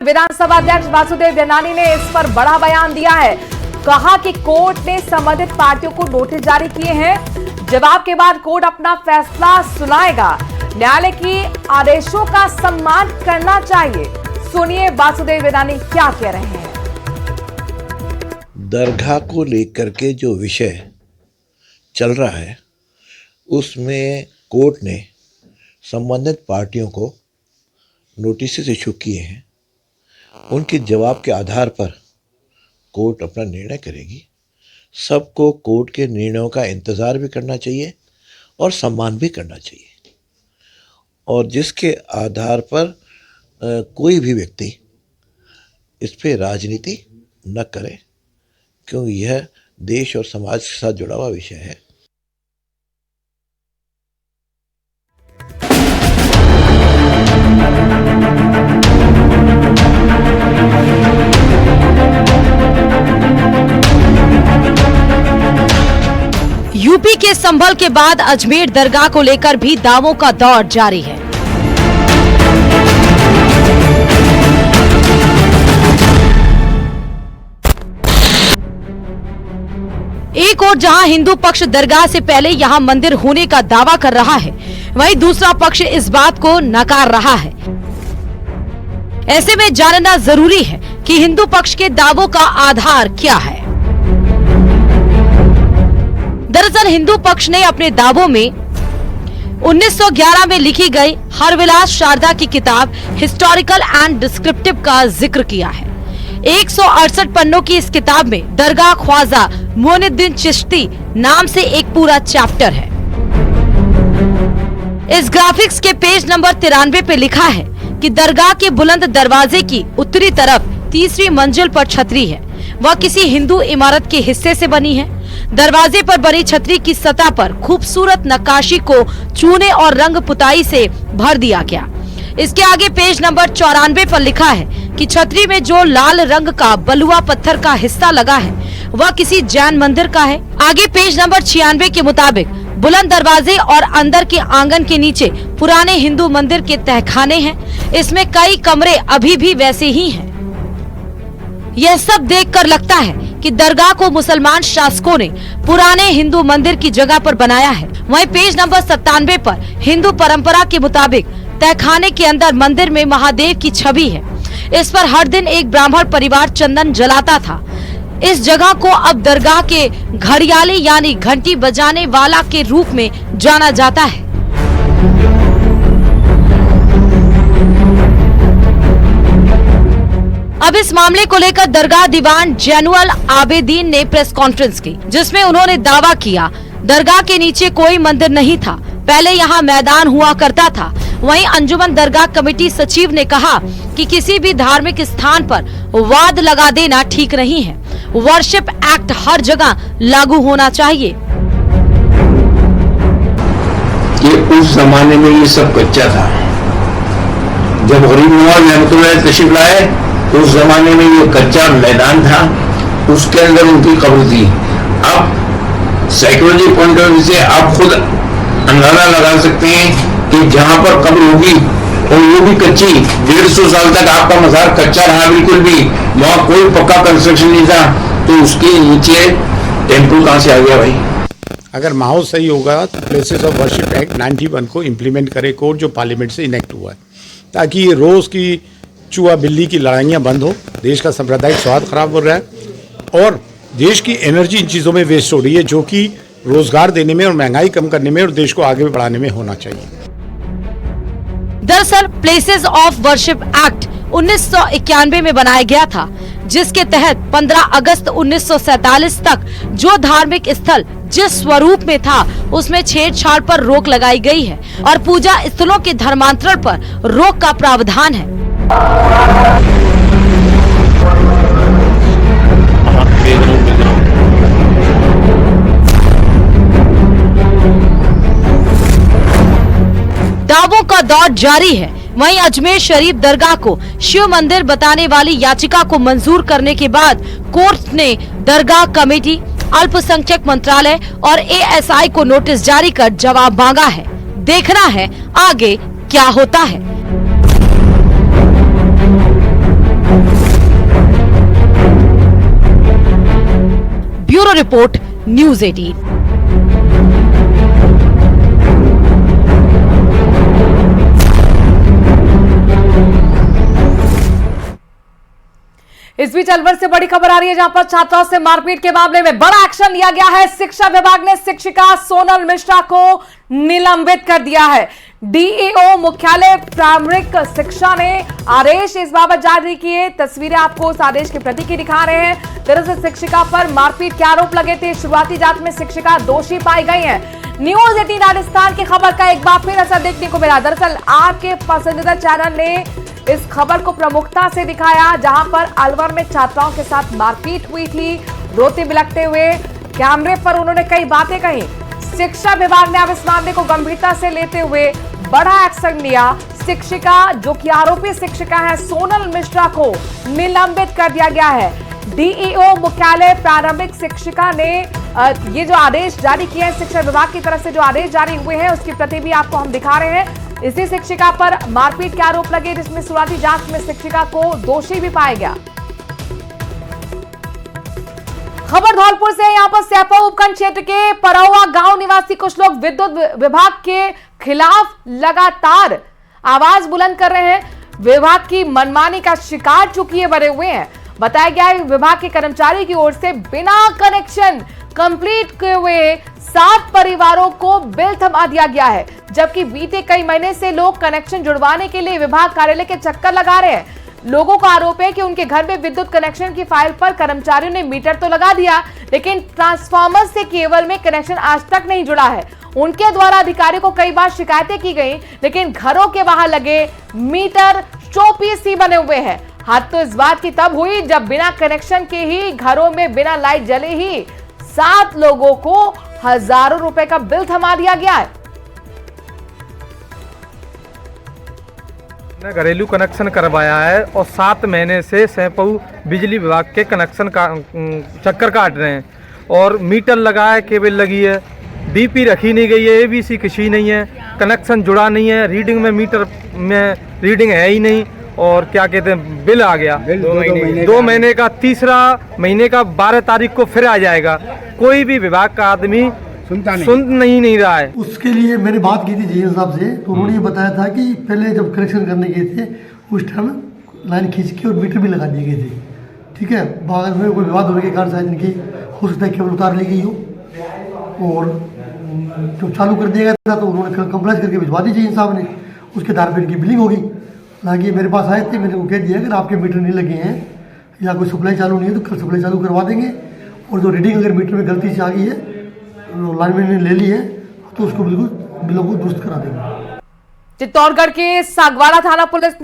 विधानसभा अध्यक्ष वासुदेव देवनानी ने इस पर बड़ा बयान दिया है। कहा कि कोर्ट ने संबंधित पार्टियों को नोटिस जारी किए हैं। जवाब के बाद कोर्ट अपना फैसला सुनाएगा। न्यायालय के आदेशों का सम्मान करना चाहिए। सुनिए वासुदेव देवनानी क्या कह रहे हैं। दरगाह को लेकर के जो विषय चल रहा है उसमें कोर्ट ने संबंधित पार्टियों को नोटिस इशू किए हैं। उनके जवाब के आधार पर कोर्ट अपना निर्णय करेगी। सबको कोर्ट के निर्णयों का इंतज़ार भी करना चाहिए और सम्मान भी करना चाहिए, और जिसके आधार पर कोई भी व्यक्ति इस पे राजनीति न करे, क्योंकि यह देश और समाज के साथ जुड़ा हुआ विषय है। यूपी के संभल के बाद अजमेर दरगाह को लेकर भी दावों का दौर जारी है। एक और जहां हिंदू पक्ष दरगाह से पहले यहां मंदिर होने का दावा कर रहा है, वहीं दूसरा पक्ष इस बात को नकार रहा है। ऐसे में जानना जरूरी है कि हिंदू पक्ष के दावों का आधार क्या है। दरअसल हिंदू पक्ष ने अपने दावों में 1911 में लिखी गई हरविलास शारदा की किताब हिस्टोरिकल एंड डिस्क्रिप्टिव का जिक्र किया है। 168 पन्नों की इस किताब में दरगाह ख्वाजा मोइनुद्दीन चिश्ती नाम से एक पूरा चैप्टर है। इस ग्राफिक्स के पेज नंबर 93 पे लिखा है कि दरगाह के बुलंद दरवाजे की उत्तरी तरफ तीसरी मंजिल पर छतरी है। वह किसी हिंदू इमारत के हिस्से से बनी है। दरवाजे पर बनी छतरी की सतह पर खूबसूरत नक्काशी को चूने और रंग पुताई से भर दिया गया। इसके आगे पेज नंबर 94 पर लिखा है कि छतरी में जो लाल रंग का बलुआ पत्थर का हिस्सा लगा है वह किसी जैन मंदिर का है। आगे पेज नंबर 96 के मुताबिक बुलंद दरवाजे और अंदर के आंगन के नीचे पुराने हिंदू मंदिर के तहखाने हैं। इसमें कई कमरे अभी भी वैसे ही हैं। यह सब देखकर लगता है कि दरगाह को मुसलमान शासकों ने पुराने हिंदू मंदिर की जगह पर बनाया है। वहीं पेज नंबर 97 पर हिंदू परंपरा के मुताबिक तहखाने के अंदर मंदिर में महादेव की छवि है। इस पर हर दिन एक ब्राह्मण परिवार चंदन जलाता था। इस जगह को अब दरगाह के घड़ियाली यानी घंटी बजाने वाला के रूप में जाना जाता है। अब इस मामले को लेकर दरगाह दीवान जैनुअल आबेदीन ने प्रेस कॉन्फ्रेंस की, जिसमें उन्होंने दावा किया दरगाह के नीचे कोई मंदिर नहीं था, पहले यहाँ मैदान हुआ करता था। वहीं अंजुमन दरगाह कमेटी सचिव ने कहा कि किसी भी धार्मिक स्थान पर वाद लगा देना ठीक नहीं है। वर्शिप एक्ट हर जगह लागू होना चाहिए। ये उस जमाने में ये सब कच्चा था। जब गरीब नवाज रहमतुल्लाह तशरीफ लाए उस जमाने में ये कच्चा मैदान था, उसके अंदर उनकी कब्र थी। अब साइकोलॉजी पॉइंट ऑफ व्यू से आप खुद अंदाजा लगा सकते हैं कि जहां पर कब्र होगी और वो भी कच्ची, 150 साल तक आपका मजार कच्चा रहा, बिल्कुल भी वहां कोई पक्का कंस्ट्रक्शन नहीं था, तो उसके नीचे टेम्पल कहां से आ गया भाई। अगर माहौल सही होगा तो प्लेसेस ऑफ वर्शिप एक्ट 91 को इम्प्लीमेंट करे कोर्ट, जो पार्लियामेंट से इनेक्ट हुआ है, ताकि ये रोज की चूहा बिल्ली की लड़ाइयाँ बंद हो। देश का सांप्रदायिक स्वाद खराब हो रहा है और देश की एनर्जी इन चीज़ों में वेस्ट हो रही है, जो कि रोजगार देने में और महंगाई कम करने में और देश को आगे बढ़ाने में होना चाहिए। दरअसल प्लेसेस ऑफ वर्शिप एक्ट 1991 में बनाया गया था, जिसके तहत 15 अगस्त 1947 तक जो धार्मिक स्थल जिस स्वरूप में था उसमें छेड़छाड़ पर रोक लगाई गई है और पूजा स्थलों के धर्मांतरण पर रोक का प्रावधान है। दावों का दौर जारी है। वहीं अजमेर शरीफ दरगाह को शिव मंदिर बताने वाली याचिका को मंजूर करने के बाद कोर्ट ने दरगाह कमेटी, अल्पसंख्यक मंत्रालय और एएसआई को नोटिस जारी कर जवाब मांगा है। देखना है आगे क्या होता है। Report news 18। इस बीच अलवर से बड़ी खबर आ रही है, जहां पर छात्राओं से मारपीट के मामले में बड़ा एक्शन लिया गया है। शिक्षा विभाग ने शिक्षिका सोनल मिश्रा को निलंबित कर दिया है। डीईओ मुख्यालय प्राथमिक शिक्षा ने आदेश इस बाबत जारी किए। तस्वीरें आपको उस आदेश की प्रति की दिखा रहे हैं। दरअसल शिक्षिका पर मारपीट के आरोप लगे थे। शुरुआती जांच में शिक्षिका दोषी पाई गई है। न्यूज 18 राजस्थान की खबर का एक बार फिर असर देखने को मिला। दरअसल आपके पसंदीदा चैनल ने इस खबर को प्रमुखता से दिखाया, जहां पर अलवर में छात्राओं के साथ मारपीट हुई थी। रोते बिलखते हुए कैमरे पर उन्होंने कई बातें कही। शिक्षा विभाग ने अब इस मामले को गंभीरता से लेते हुए बड़ा एक्शन लिया। शिक्षिका जो कि आरोपी शिक्षिका है सोनल मिश्रा को निलंबित कर दिया गया है। डीईओ मुख्यालय प्रारंभिक शिक्षिका ने ये जो आदेश जारी किए हैं, शिक्षा विभाग की तरफ से जो आदेश जारी हुए हैं उसकी प्रति भी आपको हम दिखा रहे हैं। इसी शिक्षिका पर मारपीट के आरोप लगे, जिसमें शुरुआती जांच में शिक्षिका को दोषी भी पाया गया। खबर धौलपुर से, यहां पर सैपा उपखंड क्षेत्र के परौआ गांव निवासी कुछ लोग विद्युत विभाग के खिलाफ लगातार आवाज बुलंद कर रहे हैं। विभाग की मनमानी का शिकार चूंकि बने हुए हैं। बताया गया है विभाग के कर्मचारी की ओर से बिना कनेक्शन कंप्लीट किए हुए 7 परिवारों को बिल थमा दिया गया है, जबकि बीते कई महीने से लोग कनेक्शन जुड़वाने के लिए विभाग कार्यालय के चक्कर लगा रहे हैं। लोगों का आरोप है कि उनके घर में विद्युत कनेक्शन की फाइल पर कर्मचारियों ने मीटर तो लगा दिया, लेकिन ट्रांसफार्मर से केबल में कनेक्शन आज तक नहीं जुड़ा है। उनके द्वारा अधिकारियों को कई बार शिकायतें की गई, लेकिन घरों के बाहर लगे मीटर शोपीस ही बने हुए हैं। हद तो इस बात की तब हुई जब बिना कनेक्शन के ही घरों में बिना लाइट जले ही 7 लोगों को हजारों रुपए का बिल थमा दिया गया है। ने घरेलू कनेक्शन करवाया है और 7 महीने से सैपऊ बिजली विभाग के कनेक्शन का चक्कर काट रहे हैं और मीटर लगा है, केबल लगी है, डीपी रखी नहीं गई है, एबीसी किसी नहीं है, कनेक्शन जुड़ा नहीं है, रीडिंग में मीटर में रीडिंग है ही नहीं और क्या कहते हैं बिल आ गया 2 महीने का। तीसरा महीने का 12 तारीख को फिर आ जाएगा। कोई भी विभाग का आदमी सुन नहीं रहा है। उसके लिए मैंने बात की थी जी साहब से, तो उन्होंने ये बताया था कि पहले जब कनेक्शन करने गए थे उस टाइम लाइन खींच के और मीटर भी लगा दिए गए थे। ठीक है, बाद में कोई विवाद होने के कारण शायद इनकी हो सकता है केबल उतार ली गई हो और जब चालू कर दिया गया था तो उन्होंने फिर कंप्लेंट करके भिजवा दी जी साहब ने। उसके आधार पर इनकी बिलिंग होगी। हालांकि मेरे पास आए थे, मैंने उनको कह दिया अगर आपके मीटर नहीं लगे हैं या कोई सप्लाई चालू नहीं है तो कल सप्लाई चालू करवा देंगे, और जो रीडिंग अगर मीटर में गलती से आ गई है, लाइनमैन ने ले ली है, तो उसको बिल्कुल बिलों को दुरुस्त करा देंगे। चित्तौड़गढ़ के सागवाड़ा थाना पुलिस ने